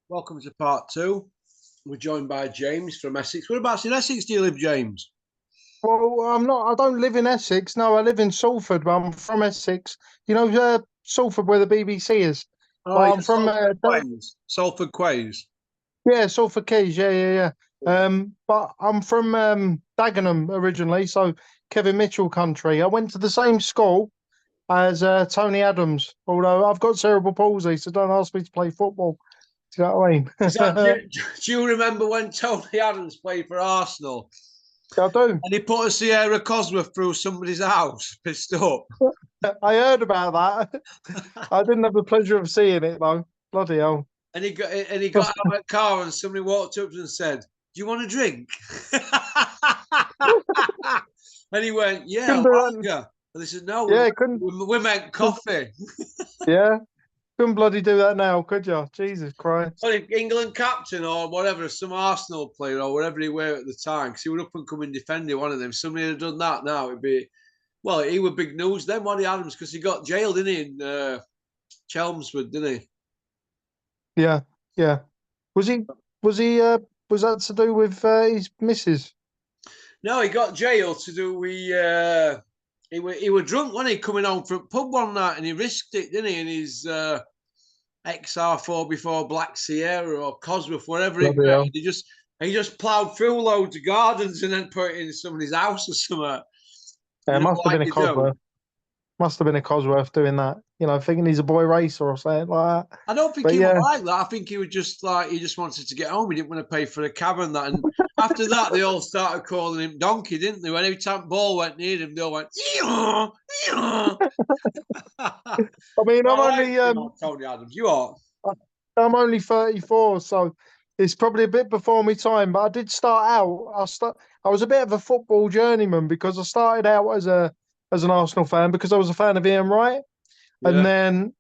Welcome to part two. We're joined by James from Essex. Whereabouts in Essex do you live, James? Well, I'm not. I don't live in Essex. No, I live in Salford, but I'm from Essex. Salford, where the BBC is. Oh, But yeah, I'm from Salford Quays. Salford Quays. yeah, Salford Keys. Yeah. But I'm from Dagenham originally, so Kevin Mitchell country. I went to the same school as Tony Adams, although I've got cerebral palsy, so don't ask me to play football. Do you know what I Is that, mean? do you remember when Tony Adams played for Arsenal I do. and he put a Sierra Cosworth through somebody's house, pissed up? I heard about that. I didn't have the pleasure of seeing it though. Bloody hell. And he got out of the car and somebody walked up to him and said, "Do you want a drink?" And he went, "Yeah, Couldn't do that. lager." And they said, "No, Yeah, we meant coffee." yeah, couldn't bloody do that now, could you? Jesus Christ. Well, England captain or whatever, some Arsenal player or whatever he were at the time, because he would up and come and defend one of them. If somebody had done that now, it'd be, well, he was big news then, Waddy Adams, because he got jailed, didn't he, in Chelmsford, didn't he? Yeah, yeah. Was he? Was he? Was that to do with his missus? No, he got jailed to do we. He were drunk when he coming home from pub one night, and he risked it, didn't he? In his XR4 before Black Sierra or Cosworth, whatever it Bloody was. hell. He just ploughed through loads of gardens and then put it in somebody's house or something. Yeah, You it know, must have like been a you do. Cosworth. Must have been a Cosworth doing that. Thinking he's a boy racer or something like that. I don't think But he was yeah, like that. I think he was just like he just wanted to get home. He didn't want to pay for a cab and that. And after that, they all started calling him Donkey, didn't they? When every time ball went near him, they all went, "Eeyaw, eeyaw." I mean, I like him, Tony Adams. You are. I'm only 34, so it's probably a bit before my time. But I did start out. I was a bit of a football journeyman because I started out as an Arsenal fan because I was a fan of Ian Wright. And Yeah. then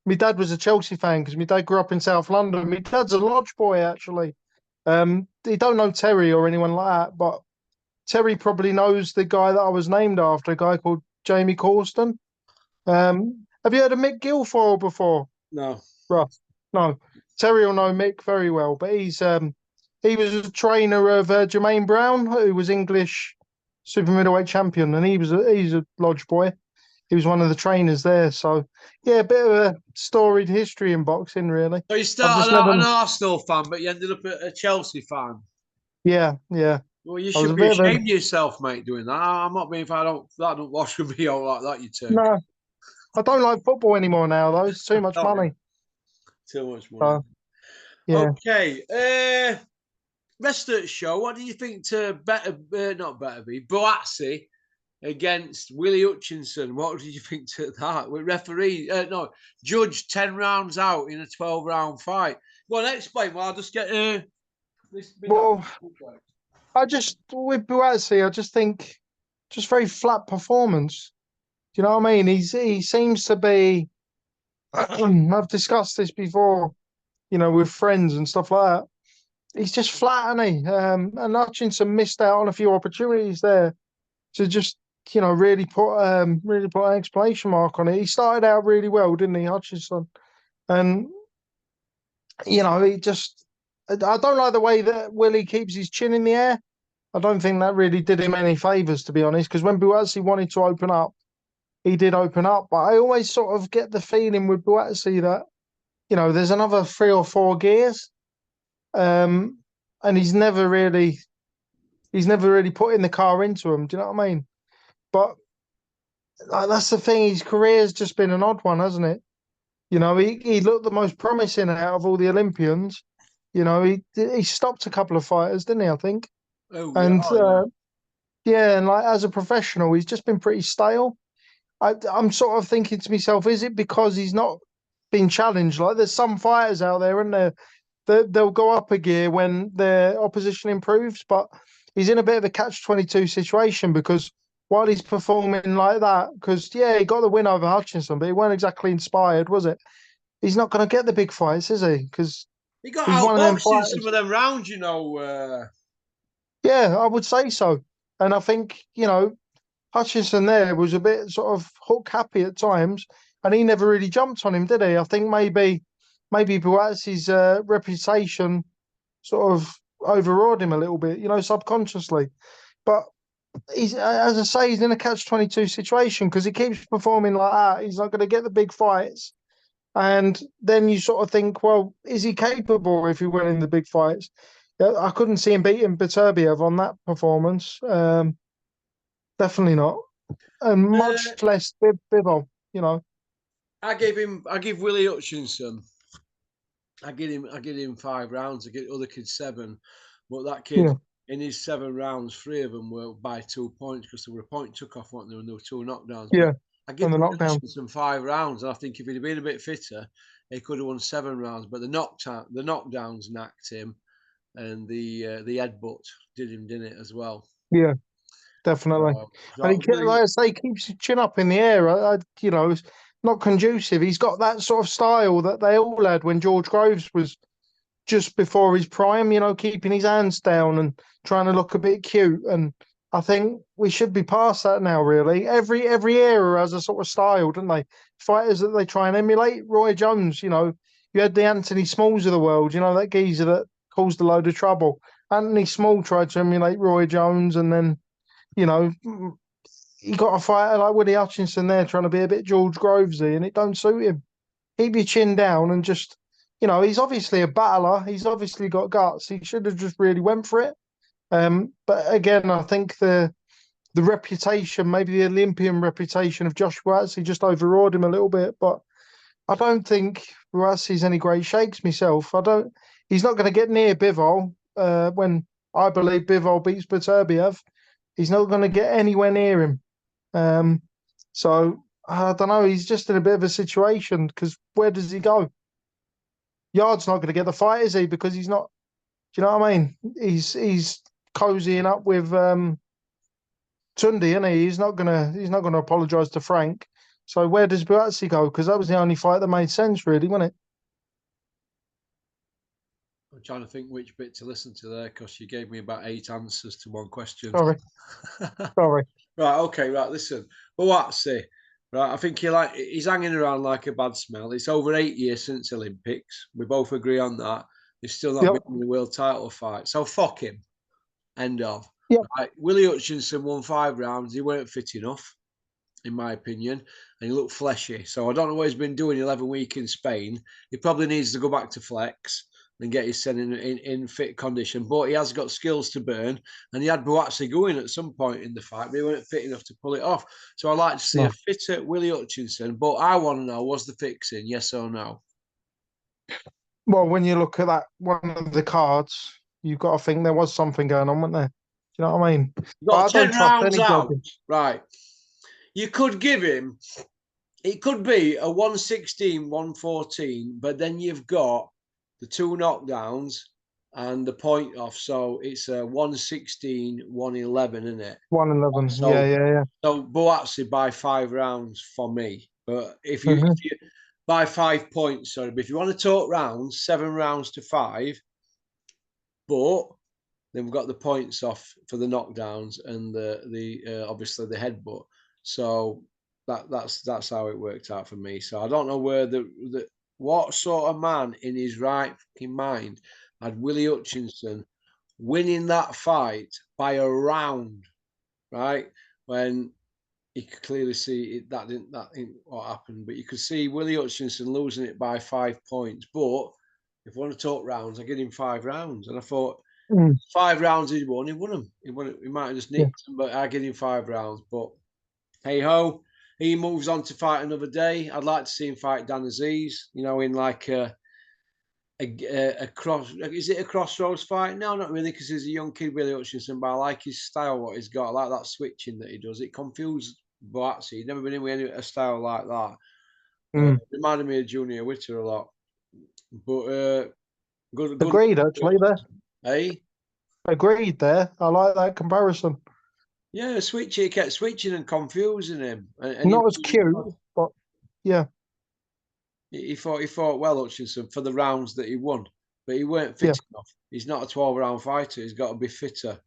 my dad was a Chelsea fan because my dad grew up in South London. My dad's a Lodge boy, actually. He don't know Terry or anyone like that, but Terry probably knows the guy that I was named after, a guy called Jamie Corston. Have you heard of Mick Guilfoyle before, No. Russ? No. Terry will know Mick very well, but he was a trainer of Jermaine Brown, who was English super middleweight champion, and he's a Lodge boy. He was one of the trainers there. So yeah, a bit of a storied history in boxing, really. So you I've just started never. out an Arsenal fan, but you ended up a Chelsea fan. Yeah, yeah. Well, you I was should a be bit of a ashamed of yourself, mate, doing that. I'm not being if I don't that don't wash with me all like that, you two. no. I don't like football anymore now, though. It's too much Don't you? money. Too much money. So yeah. Okay. Rest of the show, what do you think to not better be Boatsi against Willie Hutchinson? What did you think to that? With referee, no, judge 10 rounds out in a 12-round fight. Well, explain. Well, I'll just get this bit up. Well, I just with Buatsi, I just think just very flat performance. Do you know what I mean? He seems to be. I've discussed this before, with friends and stuff like that. He's just flat, isn't he? And Hutchinson missed out on a few opportunities there to just really put an exclamation mark on it. He started out really well, didn't he, Hutchinson? And he just I don't like the way that Willie keeps his chin in the air. I don't think that really did him any favours, to be honest. Because when Buatsi wanted to open up, he did open up. But I always sort of get the feeling with Buatsi that there's another 3 or 4 gears, um, and he's never really putting the car into him. Do you know what I mean? But that's the thing. His career's just been an odd one, hasn't it? He looked the most promising out of all the Olympians. He stopped a couple of fighters, didn't he? I think. Oh, yeah. And Oh, yeah. yeah, and like as a professional, he's just been pretty stale. I'm sort of thinking to myself, is it because he's not been challenged? Like there's some fighters out there, and they'll go up a gear when their opposition improves, but he's in a bit of a catch-22 situation because while he's performing like that, because yeah, he got the win over Hutchinson, but he weren't exactly inspired, was it? He's not going to get the big fights, is he? Because He got he's one of them outboxed in some fighters. of them rounds, you know. Yeah, I would say so. And I think, Hutchinson there was a bit sort of hook happy at times, and he never really jumped on him, did he? I think maybe maybe Buatsi's reputation sort of overawed him a little bit, you know, subconsciously. But he's, as I say, he's in a catch-22 situation because he keeps performing like that. He's not going to get the big fights. And then you sort of think, well, is he capable if he went in the big fights? I couldn't see him beating Beterbiev on that performance. Definitely not. And much less Bivol, you know. I give Willie Hutchinson. I give him 5 rounds. I give other kids 7, but that kid in his 7 rounds, 3 of them were by 2 points because there were a point took off, weren't there? And there were 2 knockdowns. Yeah, but I give the knockdown. Hutchinson 5 rounds, and I think if he'd been a bit fitter, he could have won 7 rounds. But the knockdowns knocked him, and the headbutt did him, didn't it, as well? Yeah, definitely. And he, like I say, keeps his chin up in the air. You know, it's not conducive. He's got that sort of style that they all had when George Groves was just before his prime, you know, keeping his hands down and trying to look a bit cute. And I think we should be past that now, really. Every era has a sort of style, don't they? Fighters that they try and emulate. Roy Jones, you know, you had the Anthony Smalls of the world, you know, that geezer that caused a load of trouble. Anthony Small tried to emulate Roy Jones, and then, you know, he got a fighter like Willie Hutchinson there trying to be a bit George Grovesy, and it don't suit him. Keep your chin down and just, you know, he's obviously a battler. He's obviously got guts. He should have just really went for it. But again, I think the reputation, maybe the Olympian reputation of Josh Buatsi just overawed him a little bit. But I don't think Buatsi's any great shakes myself. He's not going to get near Bivol when I believe Bivol beats Beterbiev. He's not going to get anywhere near him. So I don't know. He's just in a bit of a situation because where does he go? Yard's not going to get the fight, is he? Because he's not. Do you know what I mean? He's cozying up with Tundi, isn't he? He's not gonna apologise to Frank. So where does Buatsi go? Because that was the only fight that made sense, really, wasn't it? I'm trying to think which bit to listen to there because you gave me about 8 answers to one question. Sorry. Right, okay, right. Listen, Buatsi, right? I think he's hanging around like a bad smell. It's over 8 years since Olympics. We both agree on that. He's still not been in the world title fight. So fuck him. End of. Yep. Right. Willie Hutchinson won 5 rounds. He weren't fit enough, in my opinion, and he looked fleshy. So I don't know what he's been doing 11 weeks in Spain. He probably needs to go back to flex and get his son in fit condition. But he has got skills to burn, and he had Buatsi going at some point in the fight, but he weren't fit enough to pull it off. So I'd like to see a fitter Willie Hutchinson. But I want to know, was the fixing, yes or no? Well, when you look at that one of the cards, you've got to think there was something going on, wasn't there? Do you know what I mean? You've got 10 rounds out. Right. You could give him, it could be a 116, 114, but then you've got the 2 knockdowns and the point off. So it's a 116, 111, isn't it? 111. So, yeah. So Buatsi by 5 rounds for me. But if you by 5 points, sorry, but if you want to talk rounds, 7 rounds to 5, but then we've got the points off for the knockdowns and the obviously the headbutt. So that's how it worked out for me. So I don't know where what sort of man in his right fucking mind had Willie Hutchinson winning that fight by a round, right? When you could clearly see that didn't what happened, but you could see Willie Hutchinson losing it by 5 points. But if you want to talk rounds, I give him 5 rounds, and I thought 5 rounds he won them. He might have just nicked them, but I give him 5 rounds. But hey ho, he moves on to fight another day. I'd like to see him fight Dan Aziz, you know, in like a cross. Is it a crossroads fight? No, not really, because he's a young kid, Willie Hutchinson. But I like his style, what he's got. I like that switching that he does. It confused Buatsi. He'd never been in with a style like that. Reminded me of Junior Witter a lot. But good. Agreed, actually, there. Hey? Agreed there. I like that comparison. Yeah, he kept switching and confusing him. And not as cute, but yeah. He fought well, Hutchinson, for the rounds that he won, but he weren't fit enough. He's not a 12-round fighter. He's got to be fitter.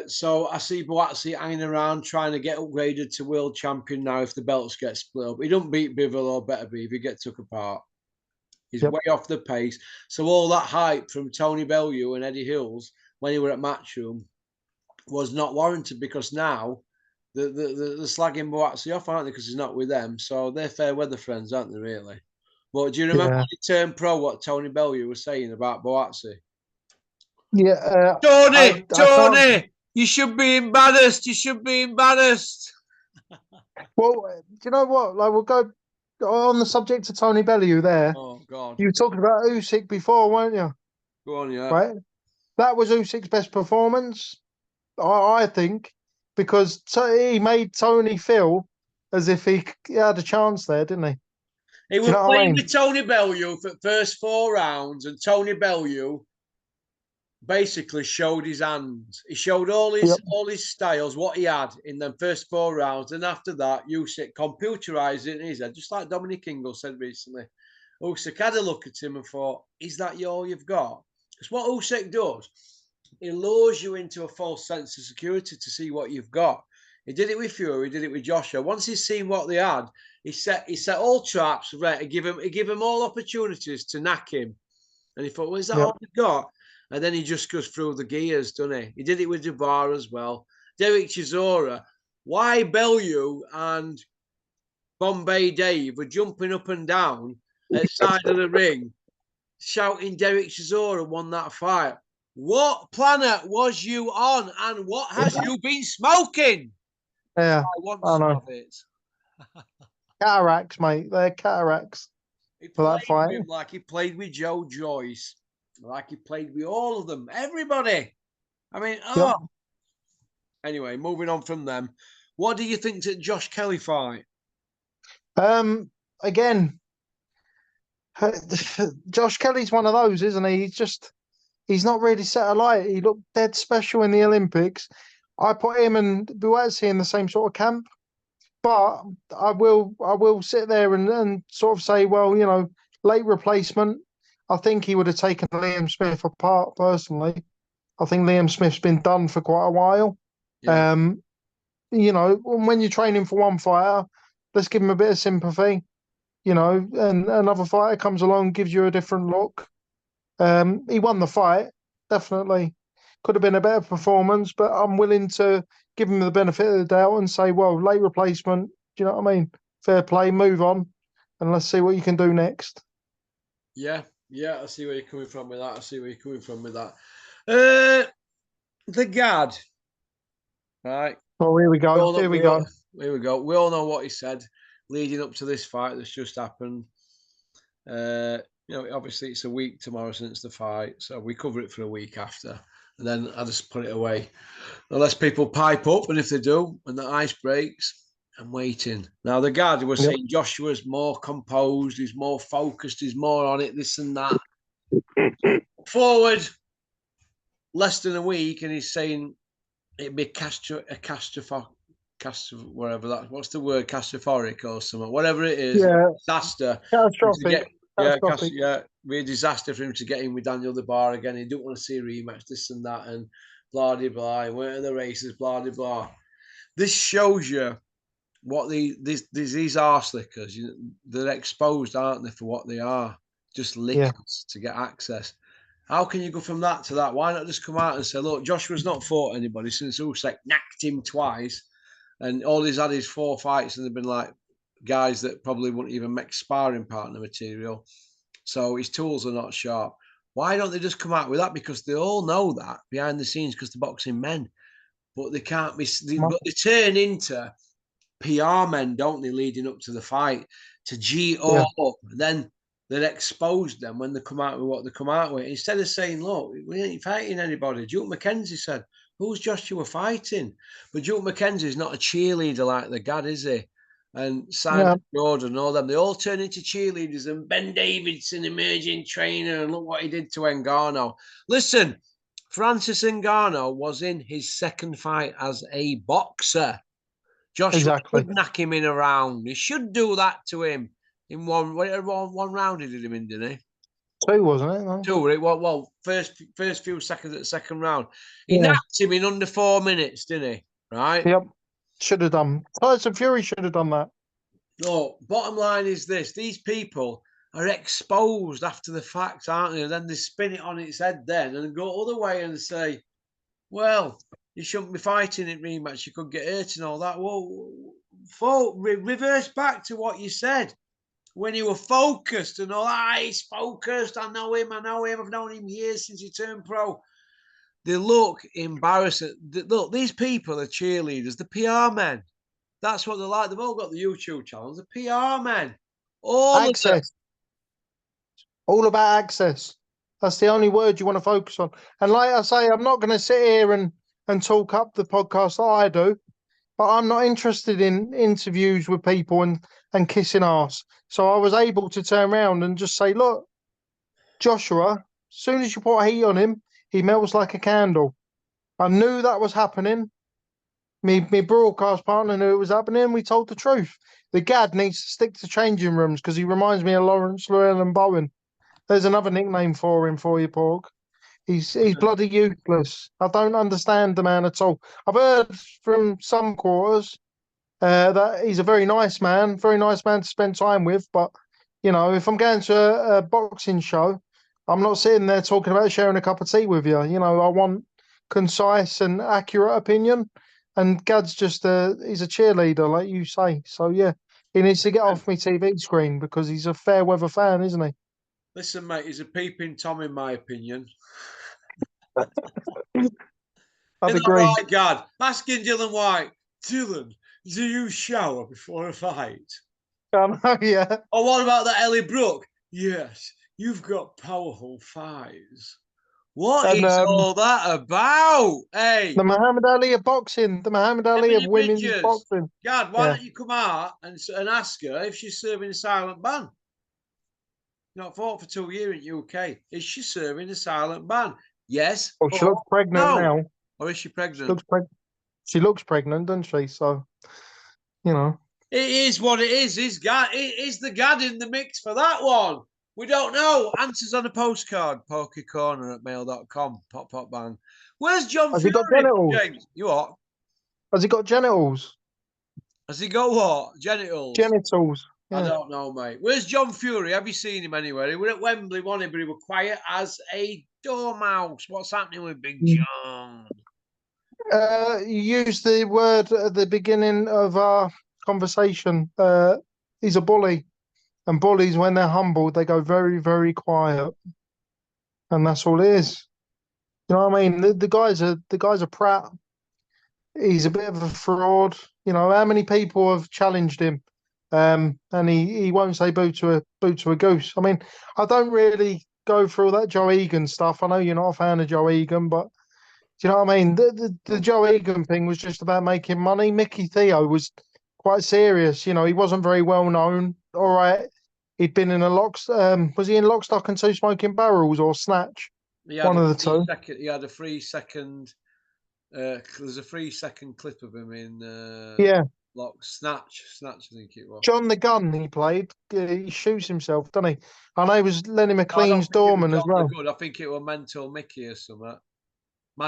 So I see Buatsi hanging around trying to get upgraded to world champion now if the belts get split up. He don't beat Bivol or Beterbiev if he get took apart. He's Yep. way off the pace. So all that hype from Tony Bellew and Eddie Hills when he were at Matchroom was not warranted, because now they're slagging Boazzi off, aren't they? Because he's not with them. So they're fair weather friends, aren't they, really? But do you remember Yeah. when he turned pro what Tony Bellew was saying about Boazzi? Yeah. I can't. Tony, you should be embarrassed. You should be embarrassed. Well, do you know what? Like, we'll go on the subject of Tony Bellew there. Oh, God. You were talking about Usyk before, weren't you? Go on, yeah. Right? That was Usyk's best performance, I think, because he made Tony feel as if he had a chance there, didn't he? He Do was you know what I playing mean? with Tony Bellew for the first 4 rounds, and Tony Bellew basically showed his hands. He showed all Yep. his styles, what he had in the first 4 rounds, and after that, Usyk computerized it in his head, just like Dominic Ingle said recently. Usyk had a look at him and thought, "Is that all you've got?" It's what Usyk does. He lures you into a false sense of security to see what you've got. He did it with Fury. He did it with Joshua. Once he's seen what they had, he set all traps right to give him all opportunities to knack him. And he thought, "Well, is that Yep. all you've got?" And then he just goes through the gears, doesn't he? He did it with Jabbar as well. Derek Chisora. Why Bellew and Bombay Dave were jumping up and down at the side of the ring, shouting Derek Chisora won that fight. What planet was you on, and what has you been smoking? Yeah, I want I some know. of it. Cataracts, mate. They're cataracts He for that played fight. with him like he played with Joe Joyce, like he played with all of them, everybody. I mean, oh. Yep. Anyway, moving on from them. What do you think to Josh Kelly fight? Again, Josh Kelly's one of those, isn't he? He's not really set alight. He looked dead special in the Olympics. I put him and Buatsi in the same sort of camp, but I will sit there and sort of say, well, late replacement. I think he would have taken Liam Smith apart personally. I think Liam Smith's been done for quite a while. Yeah. When you're training for one fighter, let's give him a bit of sympathy. And another fighter comes along, gives you a different look. He won the fight, definitely. Could have been a better performance, but I'm willing to give him the benefit of the doubt and say, well, late replacement, do you know what I mean? Fair play, move on, and let's see what you can do next. Yeah, I see where you're coming from with that. The Gad, right? Oh, here we go. Here we go. Here we go. We all know what he said leading up to this fight that's just happened. Obviously it's a week tomorrow since the fight, so we cover it for a week after, and then I just put it away unless people pipe up, and if they do, and the ice breaks, I'm waiting. Now the Gad was saying Joshua's more composed, he's more focused, he's more on it, this and that. Forward less than a week, and he's saying it'd be whatever that, what's the word, catastrophoric or something, whatever it is, disaster. Catastrophic. Be a disaster for him to get in with Daniel the Bar again. He don't want to see a rematch, this and that, and blah blah blah. Where are the races? Blah blah blah. This shows you what these arse lickers. They're exposed, aren't they, for what they are? Just lickers to get access. How can you go from that to that? Why not just come out and say, look, Joshua's not fought anybody since Usyk knacked him twice, and all he's had is 4 fights, and they've been like guys that probably wouldn't even make sparring partner material. So his tools are not sharp. Why don't they just come out with that? Because they all know that behind the scenes, because they're boxing men. But they can't be, but they turn into PR men, don't they, leading up to the fight, to G up. Then they're exposed them when they come out with what they come out with. Instead of saying, look, we ain't fighting anybody. Duke McKenzie said, who's Joshua fighting? But Duke McKenzie's not a cheerleader like the Gad, is he? And Simon Jordan and all them, they all turn into cheerleaders, and Ben Davidson, emerging trainer, and look what he did to Ngannou. Listen, Francis Ngannou was in his second fight as a boxer. Joshua could knock him in a round. He should do that to him in one round. He did him in, didn't he? 2, wasn't it? No? 2. Well, first few seconds at the second round. He knocked him in under 4 minutes, didn't he? Right? Yep. Should have done. Tyson Fury should have done that. No, bottom line is this. These people are exposed after the fact, aren't they? And then they spin it on its head then and go other way and say, well, you shouldn't be fighting in rematch. You could get hurt and all that. Well, reverse back to what you said when you were focused and all. He's focused. I know him. I've known him years since he turned pro. They look embarrassing. Look, these people are cheerleaders. The PR men. That's what they're like. They've all got the YouTube channels. The PR men. All of them. Access. All about access. That's the only word you want to focus on. And like I say, I'm not going to sit here and talk up the podcast that I do, but I'm not interested in interviews with people and kissing ass. So I was able to turn around and just say, look, Joshua, as soon as you put heat on him, he melts like a candle. I knew that was happening. Me broadcast partner knew it was happening. We told the truth. The Gad needs to stick to changing rooms because he reminds me of Lawrence Llewellyn-Bowen. There's another nickname for him for you, Pork. He's bloody useless. I don't understand the man at all. I've heard from some quarters that he's a very nice man to spend time with. But, you know, if I'm going to a boxing show, I'm not sitting there talking about sharing a cup of tea with you. You know, I want concise and accurate opinion. And Gad's he's a cheerleader, like you say. So, yeah, he needs to get off my TV screen because he's a fair weather fan, isn't he? Listen, mate, he's a peeping Tom, in my opinion. I'd Isn't agree. that right, Gad? Asking Dylan White, Dylan, do you shower before a fight? I know, yeah. Or what about that Ellie Brooke? Yes, you've got powerful thighs. What And is all that about? Hey, the Muhammad Ali of boxing, the Muhammad Ali of women's pictures. boxing. Gad, why don't you come out and ask her if she's serving a silent ban? Not fought for 2 years in UK. Is she serving a silent ban? Yes. Well, she looks pregnant now. Or is she pregnant? She looks pregnant, doesn't she? So, you know. It is what it is. Is the Gad in the mix for that one? We don't know. Answers on a postcard. Pokecorner@mail.com. Pop bang. Where's John Has Fury? he got genitals? James? You what? Has he got genitals? Has he got what? Genitals? Genitals. Yeah. I don't know, mate. Where's John Fury? Have you seen him anywhere? He was at Wembley, wasn't he? But he was quiet as a dormouse. What's happening with Big John? You used the word at the beginning of our conversation. He's a bully. And bullies, when they're humbled, they go very, very quiet. And that's all it is. You know what I mean? The guy's a prat. He's a bit of a fraud. You know, how many people have challenged him? And he won't say boo to a goose. I mean, I don't really go through all that Joe Egan stuff. I know you're not a fan of Joe Egan, but do you know what I mean? The Joe Egan thing was just about making money. Mickey Theo was quite serious. You know, he wasn't very well known. All right, he'd been in was he in Lock, Stock and Two Smoking Barrels or Snatch? One of the two. He had a 3 second. There's a 3 second clip of him in Snatch, I think it was. John the Gun he played. He shoots himself, doesn't he? I know he was Lenny McLean's doorman as well. Good. I think it was Mental Mickey or something.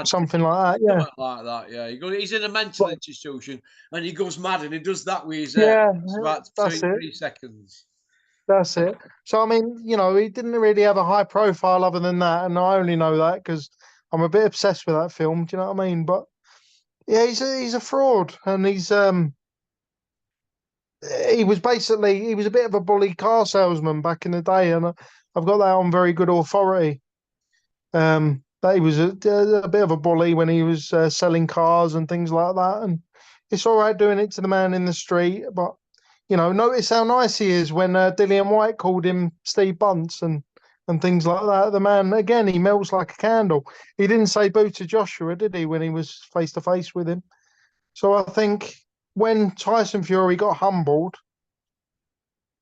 Something like that, yeah. Something like that, yeah. He's in a mental institution and he goes mad and he does that with his it's about that's 3 seconds. That's it. So, I mean, you know, he didn't really have a high profile other than that. And I only know that because I'm a bit obsessed with that film. Do you know what I mean? But yeah, he's a fraud. And he was a bit of a bully car salesman back in the day. And I've got that on very good authority. That he was a bit of a bully when he was selling cars and things like that. And it's all right doing it to the man in the street, but you know, notice how nice he is when Dillian White called him Steve Bunce and things like that. The man, again, he melts like a candle. He didn't say boo to Joshua, did he, when he was face to face with him? So I think when Tyson Fury got humbled,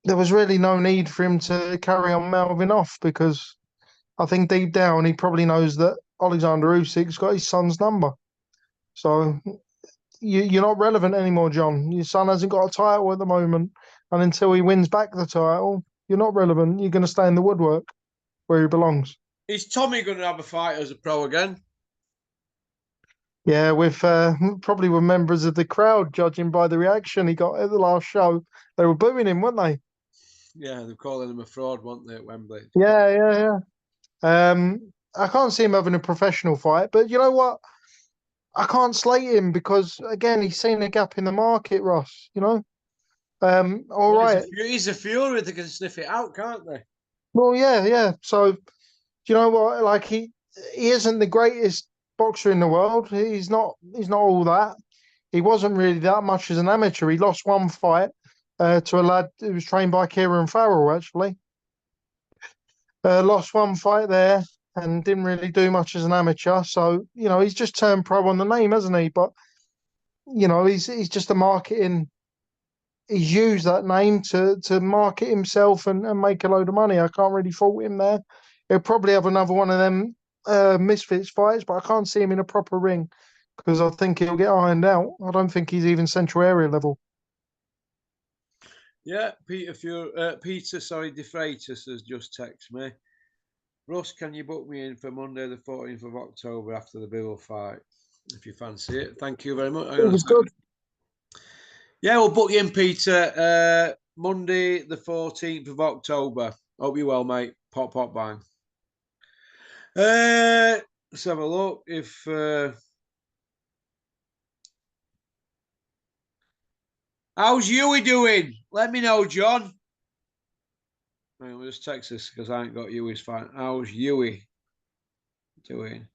there was really no need for him to carry on mouthing off because I think deep down he probably knows that Alexander Usyk's got his son's number. So you're not relevant anymore, John. Your son hasn't got a title at the moment. And until he wins back the title, you're not relevant. You're going to stay in the woodwork where he belongs. Is Tommy going to have a fight as a pro again? Yeah, with probably with members of the crowd, judging by the reaction he got at the last show. They were booing him, weren't they? Yeah, they're calling him a fraud, weren't they, at Wembley? Yeah. I can't see him having a professional fight, but you know what? I can't slate him because again, he's seen a gap in the market, Ross. All Well, right. he's a fury. They can sniff it out, can't they? Well, yeah. So, do you know what? Like he isn't the greatest boxer in the world. He's not. He's not all that. He wasn't really that much as an amateur. He lost one fight to a lad who was trained by Kieran Farrell, actually. Lost one fight there and didn't really do much as an amateur. So, he's just turned pro on the name, hasn't he? But, he's just a marketing. He's used that name to market himself and make a load of money. I can't really fault him there. He'll probably have another one of them misfits fights, but I can't see him in a proper ring because I think he'll get ironed out. I don't think he's even central area level. Yeah, Peter, sorry, De Freitas has just texted me. Russ, can you book me in for Monday the 14th of October after the Bill fight? If you fancy it. Thank you very much. It was good. Yeah, we'll book you in, Peter. Monday the 14th of October. Hope you're well, mate. Pop, pop, bang. Let's have a look. How's Hughie doing? Let me know, John. We'll just text this because I ain't got Hughie's fight. How's Hughie doing?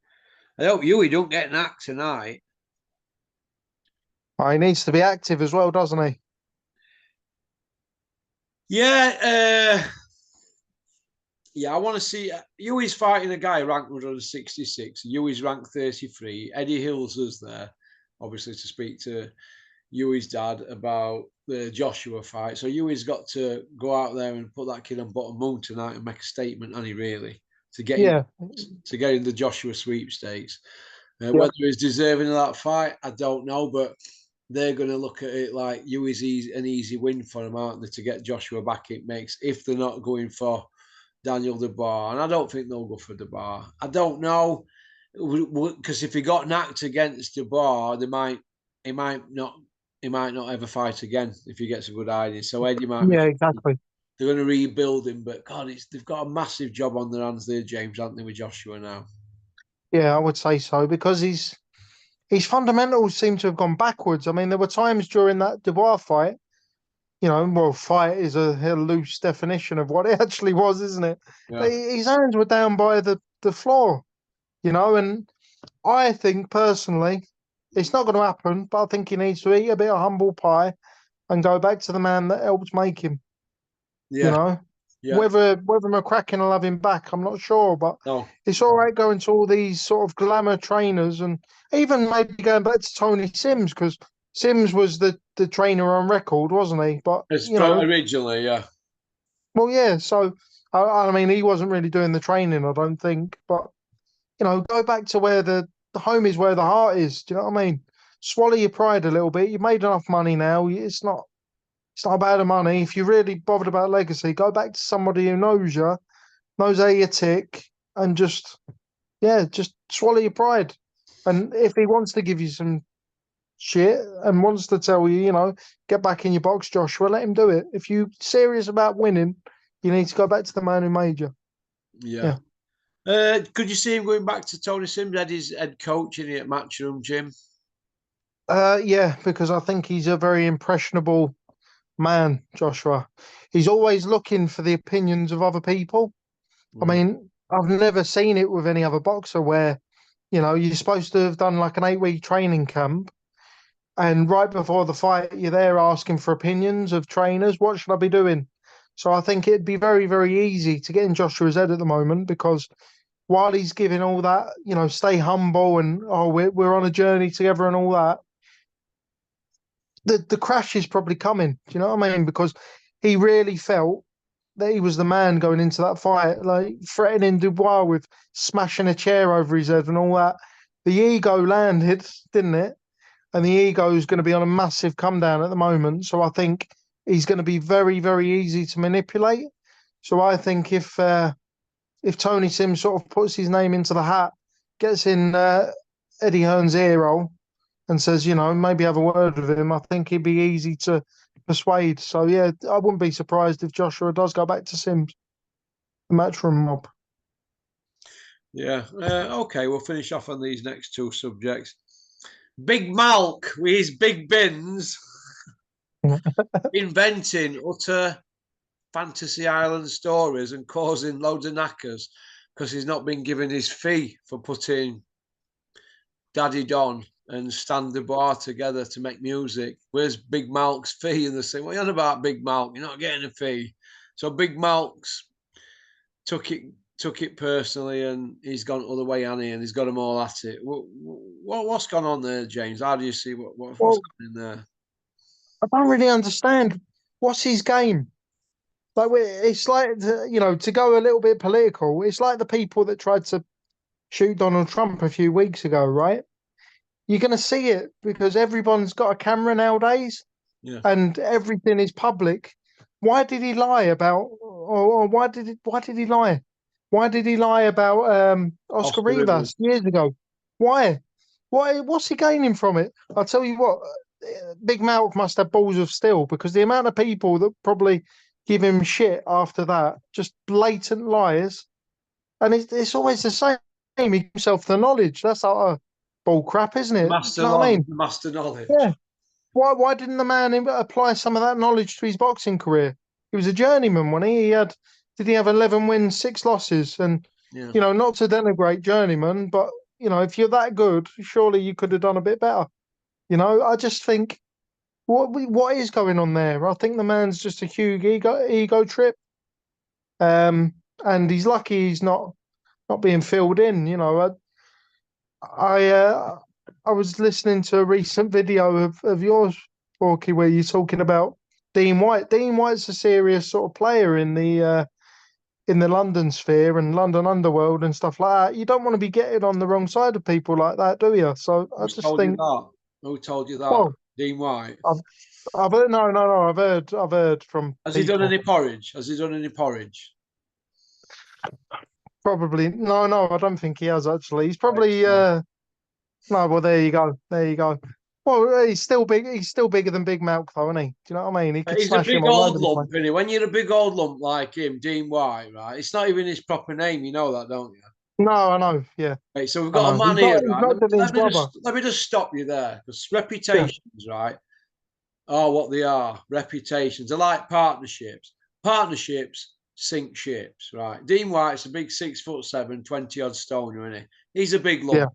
I hope Hughie don't get knocked tonight. Oh, he needs to be active as well, doesn't he? Yeah, I want to see Hughie's fighting a guy ranked 166. Hughie's ranked 33. Eddie Hills is there, obviously, to speak to Hughie's dad about the Joshua fight. So Hughie's got to go out there and put that kid on bottom moon tonight and make a statement, and he really to get in the Joshua sweepstakes. Whether he's deserving of that fight, I don't know, but they're going to look at it like Hughie's an easy win for them, aren't they? To get Joshua back, it makes if they're not going for Daniel DeBar, and I don't think they'll go for DeBar. I don't know because if he got knocked against DeBar, he might not ever fight again if he gets a good idea. So Eddie might. Yeah, exactly. They're going to rebuild him, but God, they've got a massive job on their hands there, James, haven't they, with Joshua now? Yeah, I would say so because his fundamentals seem to have gone backwards. I mean, there were times during that Dubois fight, fight is a loose definition of what it actually was, isn't it? Yeah. But his hands were down by the floor, and I think personally, it's not going to happen, but I think he needs to eat a bit of humble pie and go back to the man that helped make him. Yeah. Yeah. Whether McCracken will have him back, I'm not sure, but it's all right going to all these sort of glamour trainers and even maybe going back to Tony Sims because Sims was the trainer on record, wasn't he? But originally, yeah. Well, yeah. So I mean, he wasn't really doing the training, I don't think. But go back to where the home is, where the heart is. Do you know what I mean? Swallow your pride a little bit. You've made enough money now. It's not about the money. If you're really bothered about legacy, go back to somebody who knows you, knows how you tick, and just swallow your pride. And if he wants to give you some shit and wants to tell you, get back in your box, Joshua, let him do it. If you're serious about winning, you need to go back to the man who made you. Yeah. Could you see him going back to Tony Sims, his head coach in at Matchroom Gym? Yeah, because I think he's a very impressionable man, Joshua. He's always looking for the opinions of other people. I mean, I've never seen it with any other boxer where, you're supposed to have done like an 8-week training camp. And right before the fight, you're there asking for opinions of trainers. What should I be doing? So I think it'd be very, very easy to get in Joshua's head at the moment because while he's giving all that, stay humble and, we're on a journey together and all that, the crash is probably coming. Do you know what I mean? Because he really felt that he was the man going into that fight, like threatening Dubois with smashing a chair over his head and all that. The ego landed, didn't it? And the ego is going to be on a massive come down at the moment. So I think he's going to be very, very easy to manipulate. So I think if Tony Sims sort of puts his name into the hat, gets in Eddie Hearn's ear roll and says, maybe have a word with him, I think he'd be easy to persuade. So yeah, I wouldn't be surprised if Joshua does go back to Sims, the Matchroom mob. Yeah. Okay, we'll finish off on these next two subjects. Big Malk with his big bins inventing utter fantasy island stories and causing loads of knackers because he's not been given his fee for putting Daddy Don and Stan Dubois together to make music. Where's Big Malk's fee? And they say, what are you on about, Big Malk? You're not getting a fee. So Big Malk's took it personally, and he's gone other way, Annie, and he's got them all at it. What's gone on there, James? How do you see what's happening there? I don't really understand what's his game. Like it's like to go a little bit political. It's like the people that tried to shoot Donald Trump a few weeks ago, right? You're going to see it because everyone's got a camera nowadays, and everything is public. Why did he lie about? Or why did he lie? Why did he lie about Oscar Rivas years ago? Why? What's he gaining from it? I'll tell you what. Big Malk must have balls of steel because the amount of people that probably give him shit after that, just blatant lies, and it's always the same. He gives himself the knowledge. That's like bull crap, isn't it? Master you know what I mean? Master knowledge. Yeah. Why didn't the man apply some of that knowledge to his boxing career? He was a journeyman when he had. Did he have 11 wins, 6 losses? And not to denigrate journeyman, but if you're that good, surely you could have done a bit better. I just think what is going on there? I think the man's just a huge ego trip. And he's lucky he's not being filled in. I was listening to a recent video of yours, Forky, where you're talking about Dean White. Dean White's a serious sort of player in the London sphere and London underworld and stuff like that. You don't want to be getting on the wrong side of people like that, do you? So I just think. Who told you that? Well, Dean White. I've heard, no. I've heard from. Has he done any porridge? Has he done any porridge? Probably no. I don't think he has actually. He's probably no. Well, there you go. Well, he's still big. He's still bigger than Big Malk, though, isn't he? Do you know what I mean? He could He's a big him old lump, isn't he? When you're a big old lump like him, Dean White, right? It's not even his proper name. You know that, don't you? No, I know. Yeah. Right, so we've got a man here, right? Let me just stop you there because reputations, right, are what they are. Reputations. They're like partnerships. Partnerships sink ships, right? Dean White's a big 6'7", 20-odd stoner, isn't he? He's a big lump,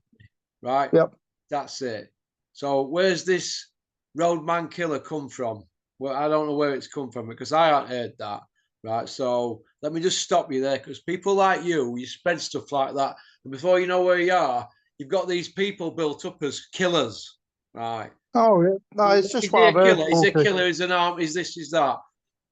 right? Yep. That's it. So where's this roadman killer come from? Well, I don't know where it's come from because I haven't heard that, right? So let me just stop you there because people like you spread stuff like that, and before you know where you are, you've got these people built up as killers, right? Oh, yeah. No, it's just what I've heard. He's a killer. He's an arm. Is this? Is that?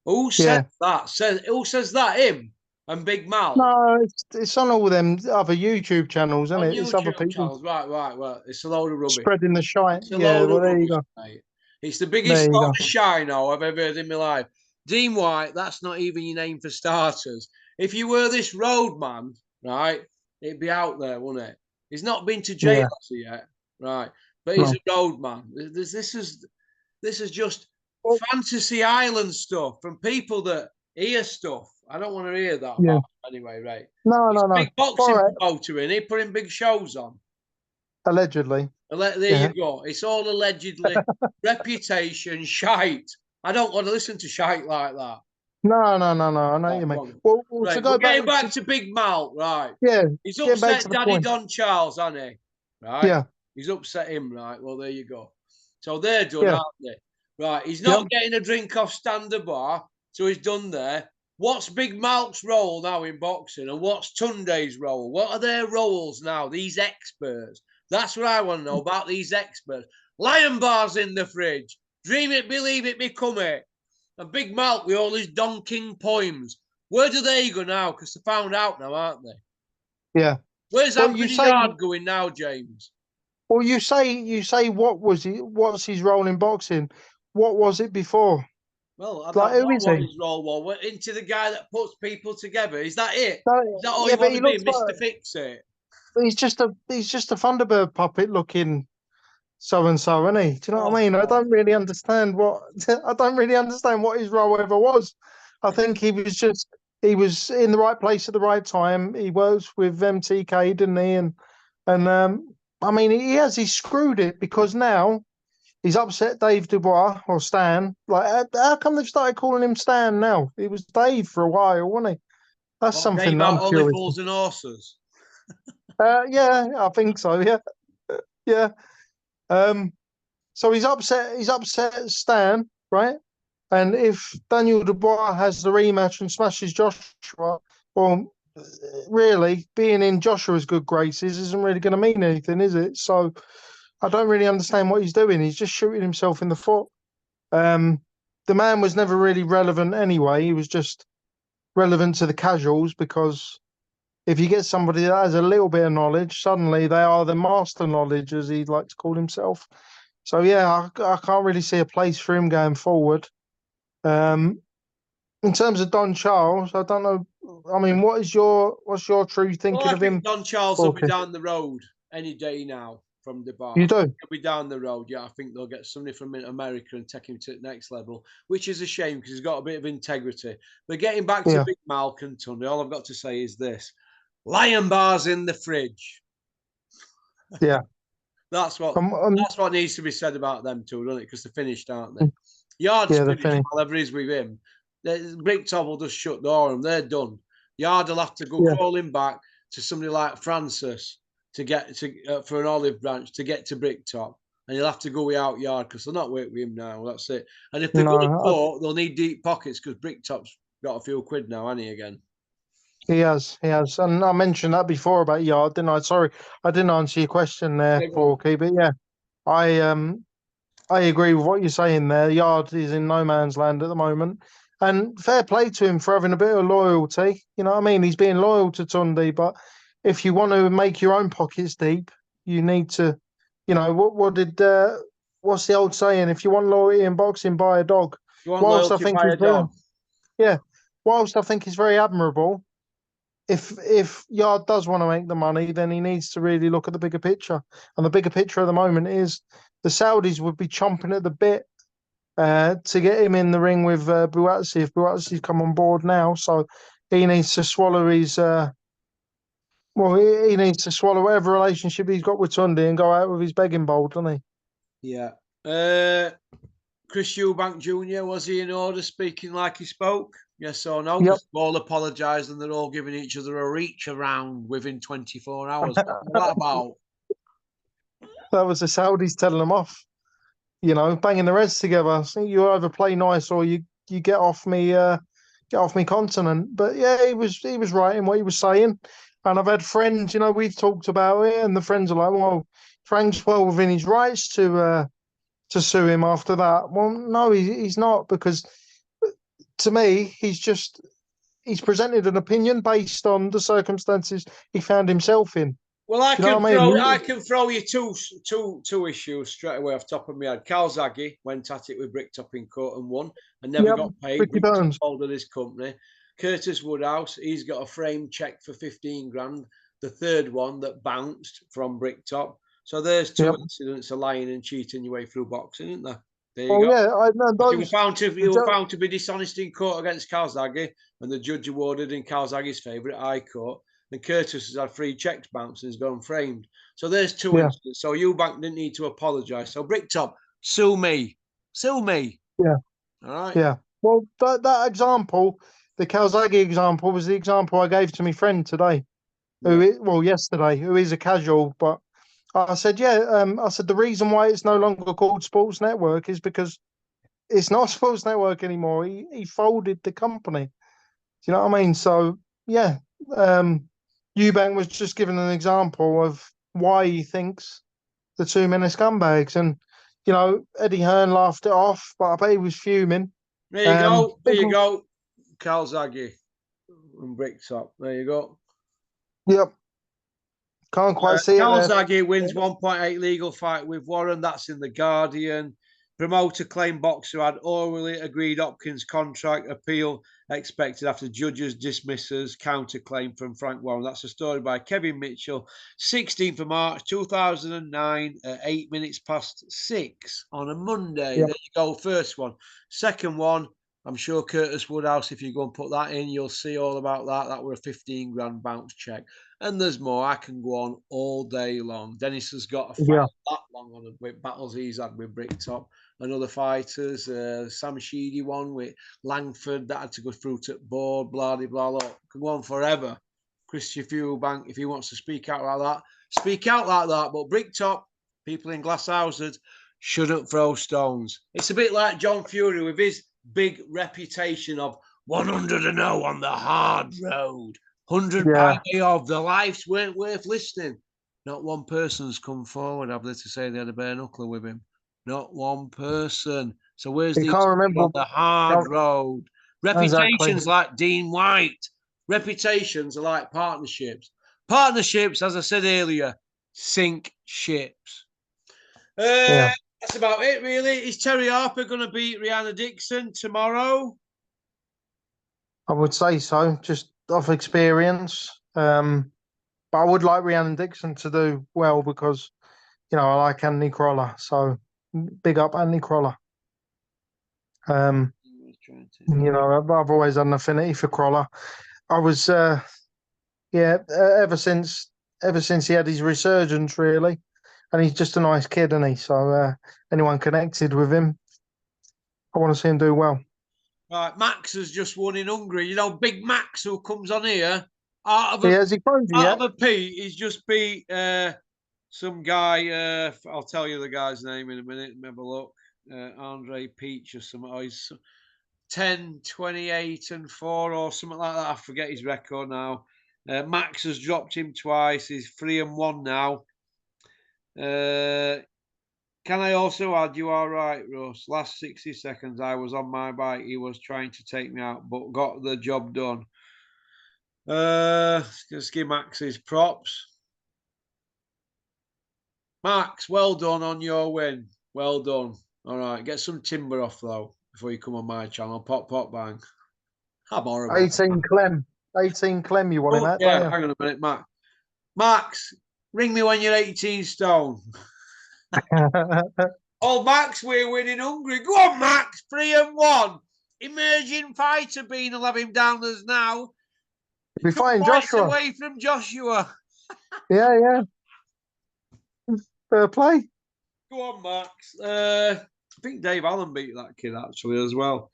Who said that? Who says that? Him and Big Mal? No, it's on all them other YouTube channels, isn't it? YouTube it's other people channels. Right. It's a load of rubbish. Spreading the shite. Yeah, well, there you go. Mate. It's the biggest load of shino I've ever heard in my life. Dean White, that's not even your name for starters. If you were this roadman, right, it'd be out there, wouldn't it? He's not been to jail yet, right? But he's a roadman. This is just fantasy island stuff from people that hear stuff. I don't want to hear that anyway, right? No. Big boxing promoter in. He putting big shows on. Allegedly. There you go. It's all allegedly. Reputation, shite. I don't want to listen to shite like that. No. I know what you mean. Well, right, to go back to Big Mal, right? Yeah. He's upset Daddy Don Charles, hasn't he? Right? Yeah. He's upset him, right? Well, there you go. So they're done, aren't they? Right. He's not getting a drink off Stan Dubois, so he's done there. What's Big Malk's role now in boxing, and what's Tunde's role? What are their roles now? These experts. That's what I want to know about these experts. Lion bars in the fridge. Dream it, believe it, become it. And Big Malk with all his Don King poems. Where do they go now? Because they're found out now, aren't they? Yeah. Where's Anthony Yard going now, James? Well, you say what's his role in boxing? What was it before? Well, I don't know what his role was. We're into the guy that puts people together. Is that it? Is that all you want to be, Mr. Fix-It? He's just a Thunderbird puppet looking so and so, isn't he? Do you know what I Oh, mean? I God. don't really understand what I don't really understand what his role ever was. I think he was in the right place at the right time. He works with MTK, didn't he? And I mean, he screwed it because now he's upset Dave Dubois or Stan. Like, how come they've started calling him Stan now? He was Dave for a while, wasn't he? That's What, something Dave that out I'm only curious. fools and horses? Yeah, I think so. Yeah, yeah. Um, so he's upset Stan, right? And if Daniel Dubois has the rematch and smashes Joshua, well, really, being in Joshua's good graces isn't really going to mean anything, is it? So I don't really understand what he's doing. He's just shooting himself in the foot. Um, the man was never really relevant anyway. He was just relevant to the casuals because if you get somebody that has a little bit of knowledge, suddenly they are the master knowledge, as he likes to call himself. So yeah, I can't really see a place for him going forward. Um, in terms of Don Charles, I don't know. I mean, what's your true Well, thinking I of think him? Don Charles will be Okay, down the road any day now from the you bar. do, He'll be down the road. Yeah, I think they'll get somebody from America and take him to the next level, which is a shame because he's got a bit of integrity. But getting back to yeah, Big Malcolm Tunney, all I've got to say is this: Lion bars in the fridge. yeah, That's what um, um, that's what needs to be said about them two, doesn't it? Because they're finished, aren't they? Yard's yeah, the finished, thing, whatever it is with him. Brick Top will just shut the door and they're done. Yard will have to go yeah, crawling back to somebody like Francis to get to for an olive branch to get to Bricktop, and he'll have to go without Yard because they're not working with him now. That's it. And if they're no, going to court, they'll need deep pockets because Bricktop's got a few quid now, hasn't he? Again. he has, and I mentioned that before about Yard, didn't I? Sorry, I didn't answer your question there, Yeah, go on. Porky, but yeah, I um. I agree with what you're saying there. Yard is in no man's land at the moment. And fair play to him for having a bit of loyalty. You know what I mean? He's being loyal to Tunde, but if you want to make your own pockets deep, you need to, what's the old saying? If you want loyalty in boxing, buy a dog. You want Whilst I loyalty think by he's a very, dog? yeah, whilst I think he's very admirable, if Yard does want to make the money, then he needs to really look at the bigger picture. And the bigger picture at the moment is the Saudis would be chomping at the bit to get him in the ring with Buatsi if Buatsi's come on board now. So he needs to swallow his he needs to swallow whatever relationship he's got with Tunde and go out with his begging bowl, doesn't Yeah. Chris Eubank Jr., was he in order speaking like he spoke? Yes or no? he? Yep. Because they all apologised and they're all giving each other a reach around within 24 hours. What was that about? That was the Saudis telling them off, banging the heads together. So you either play nice or you get off me continent. But yeah, he was right in what he was saying. And I've had friends, we've talked about it, and the friends are like, well, Frank's well within his rights to sue him after that. Well, no, he's not, because to me, he's presented an opinion based on the circumstances he found himself in. Well, I Do you know can what I throw I mean? can throw you two issues straight away off the top of my head. Calzaghe went at it with Bricktop in court and won and never Yep, got paid. Ricky Bricktop Burns. folded his company. Curtis Woodhouse, he's got a framed check for 15 grand. The third one that bounced from Bricktop. So there's two Yep. incidents of lying and cheating your way through boxing, isn't there? There you Well, go. yeah, I know He was those. found to The he was found to be dishonest in court against Calzaghe, and the judge awarded in Calzaghe's favour at High Court. And Curtis has had three checks bounced and has gone framed. So there's two yeah, incidents. So Eubank didn't need to apologise. So Bricktop, sue me, sue me. yeah, All right. yeah. Well, that example, the Calzaghe example, was the example I gave to my friend today, Yeah. yesterday, who is a casual. But I said, yeah, I said the reason why it's no longer called Sports Network is because it's not Sports Network anymore. He folded the company. Do you know what I mean? So yeah, Eubank was just giving an example of why he thinks the two men are scumbags, and Eddie Hearn laughed it off, but I bet he was fuming. There you go. There Big, you go. Calzaghe and Bricktop. There you go. yep, can't quite see it there. Calzaghe wins 1.8 legal fight with Warren. That's in the Guardian. Promoter claimed boxer had orally agreed Hopkins' contract. Appeal expected after judges dismisses counterclaim from Frank Warren. That's a story by Kevin Mitchell, 16th of March 2009 at 8 minutes past 6 on a Monday. Yeah. There you go, first one. Second one, I'm sure Curtis Woodhouse, if you go and put that in, you'll see all about that. That were a 15 grand bounce check. And there's more. I can go on all day long. Dennis has got a fight that long on the battles he's had with Bricktop and other fighters. Sam Sheedy one with Langford that had to go through to board, blah, blah, blah. Look, can go on forever. Christian Fuelbank, if he wants to speak out like that, speak out like that. But Bricktop, people in glass houses, shouldn't throw stones. It's a bit like John Fury with his big reputation of 100-0 on the hard road. 100 by way of the lives weren't worth listening. Not one person's come forward, have they, to say they had a bare knuckler with him. Not one person. So where's the on the hard road? Reputations like Dean White. Reputations are like partnerships. Partnerships, as I said earlier, sink ships. That's about it, really. Is Terry Harper going to beat Rihanna Dixon tomorrow? I would say so, just off experience. But I would like Rihanna Dixon to do well because, you know, I like Anthony Crolla. So big up Anthony Crolla. You know, I've always had an affinity for Crolla. I was, ever since he had his resurgence, really. And he's just a nice kid, isn't he? So anyone connected with him, I want to see him do well. Right, Max has just won in Hungary. You know, Big Max, who comes on here, out of a Pete, he's just beat some guy. I'll tell you the guy's name in a minute. Let me have a look. Andre Peach or something. Oh, he's 10, 28 and 4 or something like that. I forget his record now. Max has dropped him twice. He's 3-1 now. Can I also add, you are right, Russ. Last 60 seconds, I was on my bike. He was trying to take me out, but got the job done. Let's give Max his props. Max, well done on your win. Well done. All right, get some timber off, though, before you come on my channel. Pop, pop, bang. I'm horrible. 18 Clem. 18 Clem, you want him at? Yeah, hang on a minute, Max. Max, ring me when you're 18 stone. Oh, Max, we're winning Hungary. Go on, Max. 3-1. Emerging fighter being. I'll have him down as now. Be fighting Joshua. Away from Joshua. Yeah. Fair play. Go on, Max. I think Dave Allen beat that kid actually as well.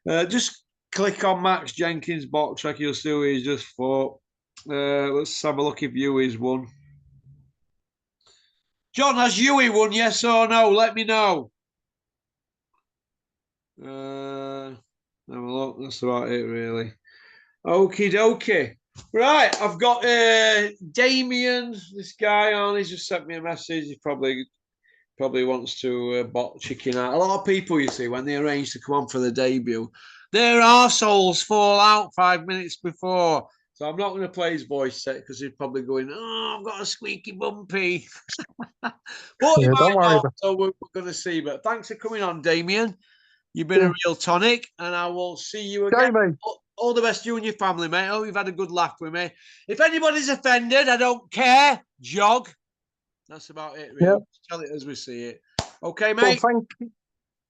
Just click on Max Jenkins' box track. You'll see who he's just fought. Let's have a look if Hughie's won. John, has Hughie won? Yes or no? Let me know. Have a look. That's about it, really. Okie dokie. Right, I've got Damien, this guy on. He's just sent me a message. He probably wants to bot chicken out. A lot of people, you see, when they arrange to come on for the debut, their arseholes fall out 5 minutes before. So I'm not going to play his voice set because he's probably going, oh, I've got a squeaky bumpy. But yeah, don't worry. So we're going to see. But thanks for coming on, Damien. You've been a real tonic, and I will see you again. All the best to you and your family, mate. I hope you've had a good laugh with me. If anybody's offended, I don't care. Jog. That's about it, really. Yep. Tell it as we see it. Okay, mate? Well,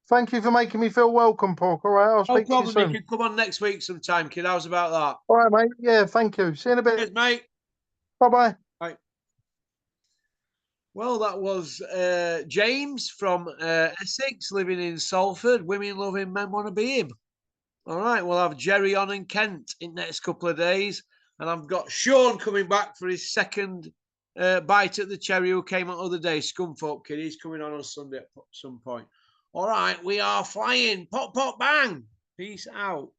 thank you for making me feel welcome, Paul. All right, I'll speak to you soon. You can come on next week sometime, kid. How's about that? All right, mate. Yeah, thank you. See you in a bit. Cheers, mate. Bye-bye. Bye. Well, that was James from Essex, living in Salford. Women love him, men want to be him. All right, we'll have Jerry on and Kent in the next couple of days. And I've got Sean coming back for his second bite at the cherry, who came out the other day. Scumfolk kid. He's coming on Sunday at some point. All right, we are flying. Pop, pop, bang. Peace out.